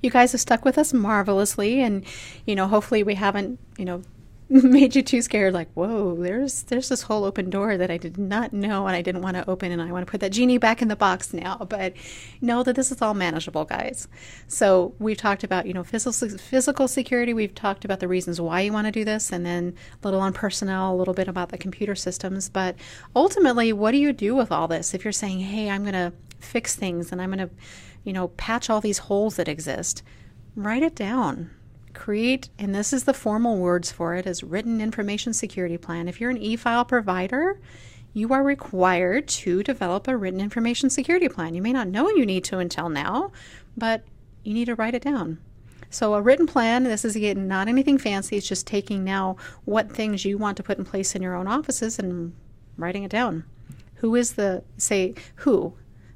You guys have stuck with us marvelously, and hopefully we haven't made you too scared, like, whoa, there's this whole open door that I did not know and I didn't want to open, and I want to put that genie back in the box now. But know that this is all manageable, guys. So we've talked about physical security. We've talked about the reasons why you want to do this, and then a little on personnel, a little bit about the computer systems. But ultimately, what do you do with all this? If you're saying, hey, I'm going to fix things and I'm going to patch all these holes that exist, write it down. Create, and this is the formal words for it, is written information security plan. If you're an e-file provider, you are required to develop a written information security plan. You may not know you need to until now, but you need to write it down. So a written plan, this is again not anything fancy, it's just taking now what things you want to put in place in your own offices and writing it down. Who is the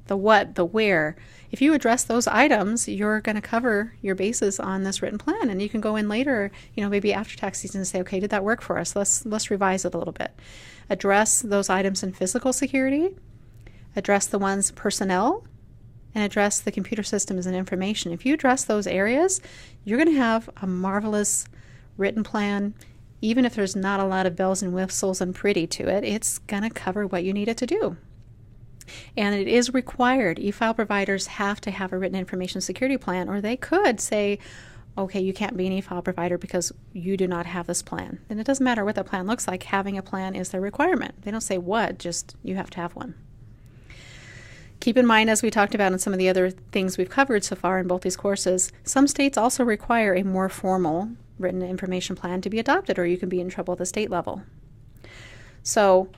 what, the where. If you address those items, you're going to cover your bases on this written plan, and you can go in later, maybe after tax season, and say, okay, did that work for us? Let's revise it a little bit. Address those items in physical security, address the ones personnel, and address the computer systems and information. If you address those areas, you're going to have a marvelous written plan. Even if there's not a lot of bells and whistles and pretty to it, it's going to cover what you need it to do. And it is required. E-file providers have to have a written information security plan, or they could say, okay, you can't be an e-file provider because you do not have this plan. And it doesn't matter what that plan looks like. Having a plan is their requirement. They don't say what, just you have to have one. Keep in mind, as we talked about in some of the other things we've covered so far in both these courses, some states also require a more formal written information plan to be adopted, or you can be in trouble at the state level. So,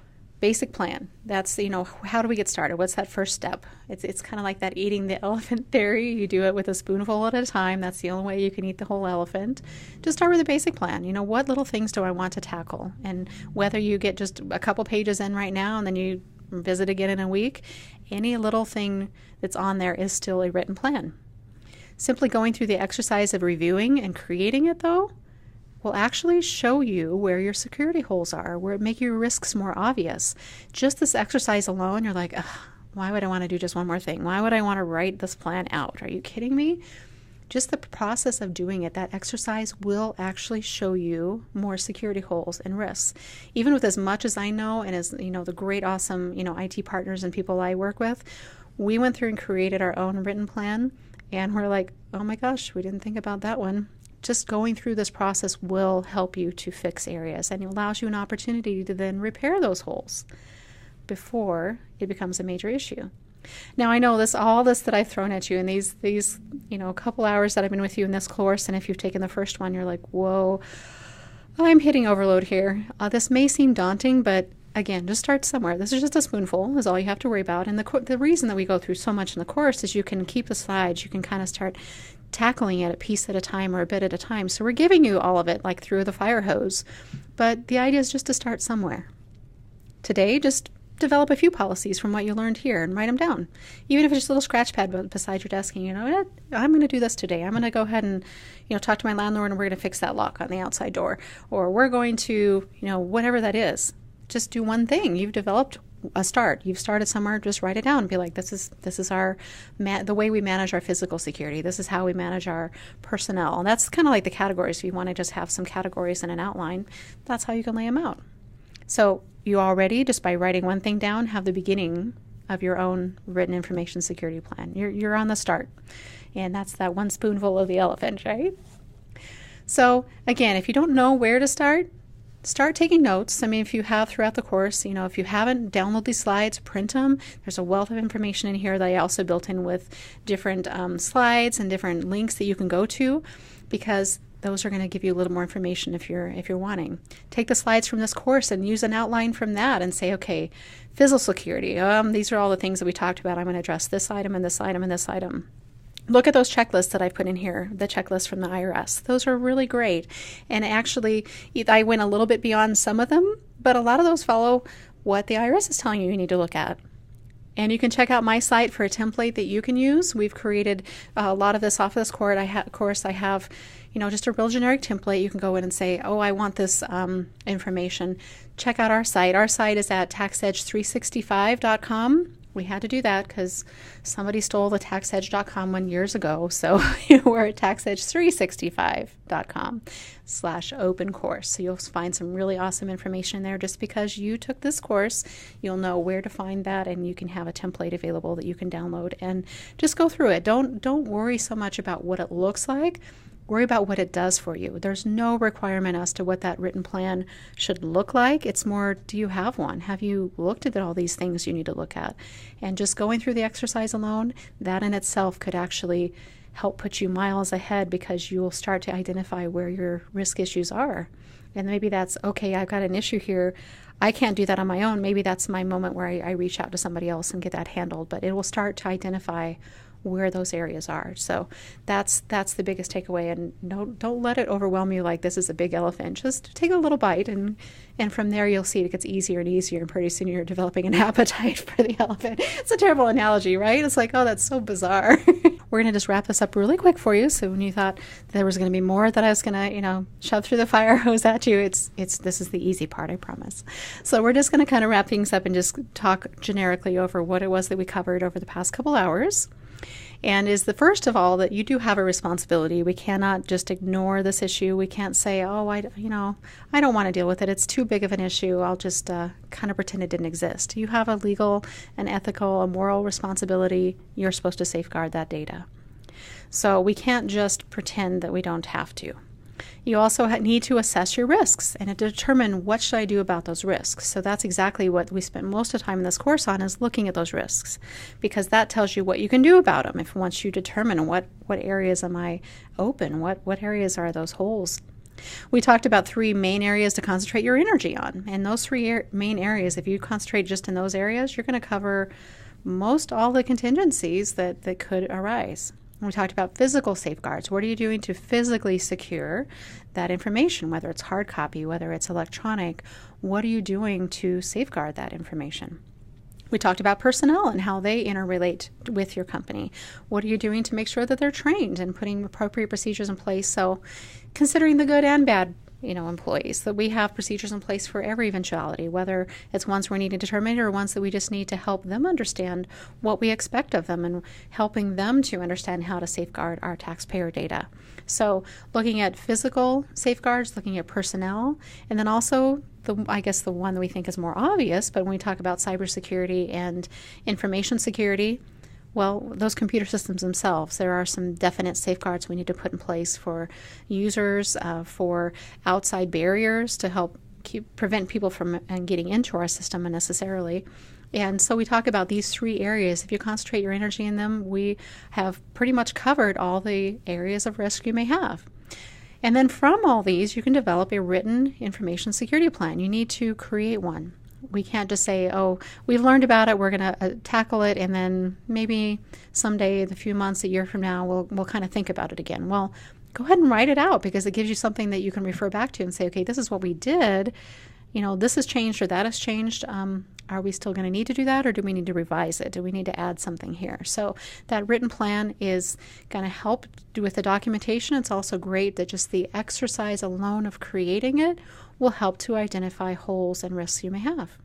basic plan. That's, how do we get started? What's that first step? It's kind of like that eating the elephant theory. You do it with a spoonful at a time. That's the only way you can eat the whole elephant. Just start with a basic plan. What little things do I want to tackle? And whether you get just a couple pages in right now and then you visit again in a week, any little thing that's on there is still a written plan. Simply going through the exercise of reviewing and creating it, though, will actually show you where your security holes are, where it make your risks more obvious. Just this exercise alone, you're like, why would I want to do just one more thing? Why would I want to write this plan out? Are you kidding me? Just the process of doing it, that exercise will actually show you more security holes and risks. Even with as much as I know, and as the great, awesome, IT partners and people I work with, we went through and created our own written plan, and we're like, oh my gosh, we didn't think about that one. Just going through this process will help you to fix areas, and it allows you an opportunity to then repair those holes before it becomes a major issue. Now, I know all this that I've thrown at you in these couple hours that I've been with you in this course, and if you've taken the first one, you're like, whoa, I'm hitting overload here. This may seem daunting, but again, just start somewhere. This is just a spoonful is all you have to worry about. And the reason that we go through so much in the course is you can keep the slides. You can kind of start tackling it a piece at a time or a bit at a time. So we're giving you all of it like through the fire hose. But the idea is just to start somewhere. Today, just develop a few policies from what you learned here and write them down. Even if it's just a little scratch pad beside your desk, and I'm going to do this today. I'm going to go ahead and talk to my landlord, and we're going to fix that lock on the outside door. Or we're going to, whatever that is. Just do one thing. You've developed a start. You've started somewhere. Just write it down and be like, this is our the way we manage our physical security. This is how we manage our personnel. And that's kind of like the categories. If you want to just have some categories and an outline, that's how you can lay them out. So you already, just by writing one thing down, have the beginning of your own written information security plan. You're on the start. And that's that one spoonful of the elephant, right? So again, if you don't know where to start taking notes. I mean, if you have throughout the course, if you haven't, download these slides, print them. There's a wealth of information in here that I also built in with different slides and different links that you can go to, because those are going to give you a little more information if you're wanting. Take the slides from this course and use an outline from that and say, okay, physical security. These are all the things that we talked about. I'm going to address this item and this item and this item. Look at those checklists that I put in here, the checklists from the IRS. Those are really great. And actually, I went a little bit beyond some of them, but a lot of those follow what the IRS is telling you need to look at. And you can check out my site for a template that you can use. We've created a lot of this off of this course. I have, just a real generic template. You can go in and say, oh, I want this information. Check out our site. Our site is at taxedge365.com. We had to do that because somebody stole the taxedge.com one years ago. So we're at taxedge365.com/open course. So you'll find some really awesome information there. Just because you took this course, you'll know where to find that, and you can have a template available that you can download and just go through it. Don't worry so much about what it looks like. Worry about what it does for you. There's no requirement as to what that written plan should look like. It's more, do you have one? Have you looked at all these things you need to look at? And just going through the exercise alone, that in itself could actually help put you miles ahead, because you will start to identify where your risk issues are. And maybe that's, okay, I've got an issue here. I can't do that on my own. Maybe that's my moment where I reach out to somebody else and get that handled. But it will start to identify where those areas are. So that's the biggest takeaway. And don't let it overwhelm you like this is a big elephant. Just take a little bite, and from there you'll see it gets easier and easier, and pretty soon you're developing an appetite for the elephant. It's a terrible analogy, right? It's like, oh, that's so bizarre. We're going to just wrap this up really quick for you. So when you thought there was going to be more that I was going to, shove through the fire hose at you, this is the easy part, I promise. So we're just going to kind of wrap things up and just talk generically over what it was that we covered over the past couple hours. And is the first of all that you do have a responsibility. We cannot just ignore this issue. We can't say, oh, I don't want to deal with it. It's too big of an issue. I'll just kind of pretend it didn't exist. You have a legal, an ethical, a moral responsibility. You're supposed to safeguard that data. So we can't just pretend that we don't have to. You also need to assess your risks and determine what should I do about those risks. So that's exactly what we spent most of the time in this course on, is looking at those risks, because that tells you what you can do about them. If once you determine what areas am I open, what areas are those holes. We talked about 3 main areas to concentrate your energy on. And those 3 main areas, if you concentrate just in those areas, you're going to cover most all the contingencies that could arise. We talked about physical safeguards. What are you doing to physically secure that information, whether it's hard copy, whether it's electronic? What are you doing to safeguard that information? We talked about personnel and how they interrelate with your company. What are you doing to make sure that they're trained and putting appropriate procedures in place? So considering the good and bad employees, that we have procedures in place for every eventuality, whether it's ones we need to determine or ones that we just need to help them understand what we expect of them, and helping them to understand how to safeguard our taxpayer data. So looking at physical safeguards, looking at personnel, and then also the one that we think is more obvious, but when we talk about cybersecurity and information security, well, those computer systems themselves, there are some definite safeguards we need to put in place for users, for outside barriers to help prevent people from getting into our system unnecessarily. And so we talk about these 3 areas. If you concentrate your energy in them, we have pretty much covered all the areas of risk you may have. And then from all these, you can develop a written information security plan. You need to create one. We can't just say, oh, we've learned about it, we're going to tackle it, and then maybe someday, in a few months, a year from now, we'll kind of think about it again. Well, go ahead and write it out, because it gives you something that you can refer back to and say, okay, this is what we did. This has changed or that has changed. Are we still going to need to do that, or do we need to revise it? Do we need to add something here? So that written plan is going to help with the documentation. It's also great that just the exercise alone of creating it will help to identify holes and risks you may have.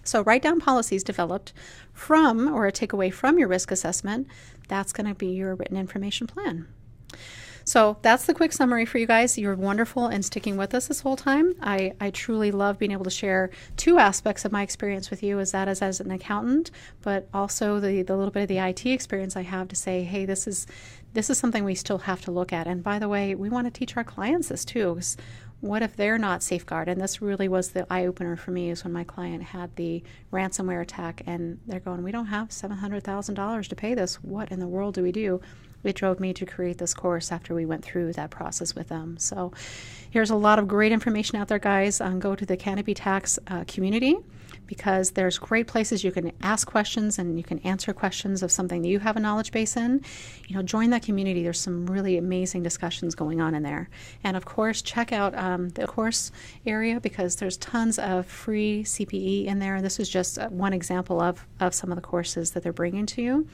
So write down policies developed from or a takeaway from your risk assessment. That's going to be your written information plan. So that's the quick summary for you guys. You're wonderful in sticking with us this whole time. I truly love being able to share 2 aspects of my experience with you, as an accountant, but also the little bit of the IT experience I have to say, hey, this is something we still have to look at. And by the way, we want to teach our clients this too. What if they're not safeguarded? And this really was the eye-opener for me, is when my client had the ransomware attack and they're going, we don't have $700,000 to pay this. What in the world do we do? It drove me to create this course after we went through that process with them. So here's a lot of great information out there, guys. Go to the Canopy Tax community, because there's great places you can ask questions and you can answer questions of something that you have a knowledge base in. Join that community. There's some really amazing discussions going on in there. And of course, check out the course area, because there's tons of free CPE in there. And this is just one example of some of the courses that they're bringing to you.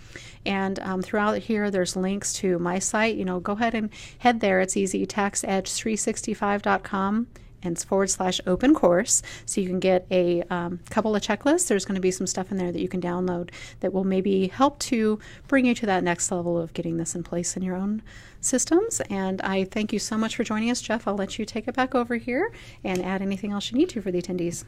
And throughout here, there's links to my site. Go ahead and head there. It's easy, taxedge365.com. and it's /open course. So you can get a couple of checklists. There's going to be some stuff in there that you can download that will maybe help to bring you to that next level of getting this in place in your own systems. And I thank you so much for joining us, Jeff. I'll let you take it back over here and add anything else you need to for the attendees.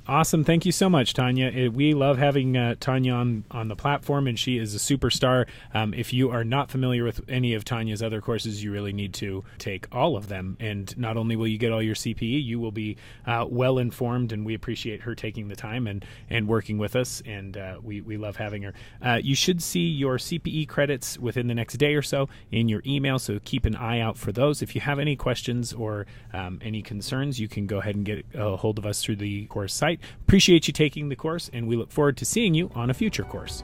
Awesome. Thank you so much, Tanya. We love having Tanya on the platform, and she is a superstar. If you are not familiar with any of Tanya's other courses, you really need to take all of them. And not only will you get all your CPE, you will be well informed, and we appreciate her taking the time and working with us, and we love having her. You should see your CPE credits within the next day or so in your email, so keep an eye out for those. If you have any questions or any concerns, you can go ahead and get a hold of us through the course site. Appreciate you taking the course, and we look forward to seeing you on a future course.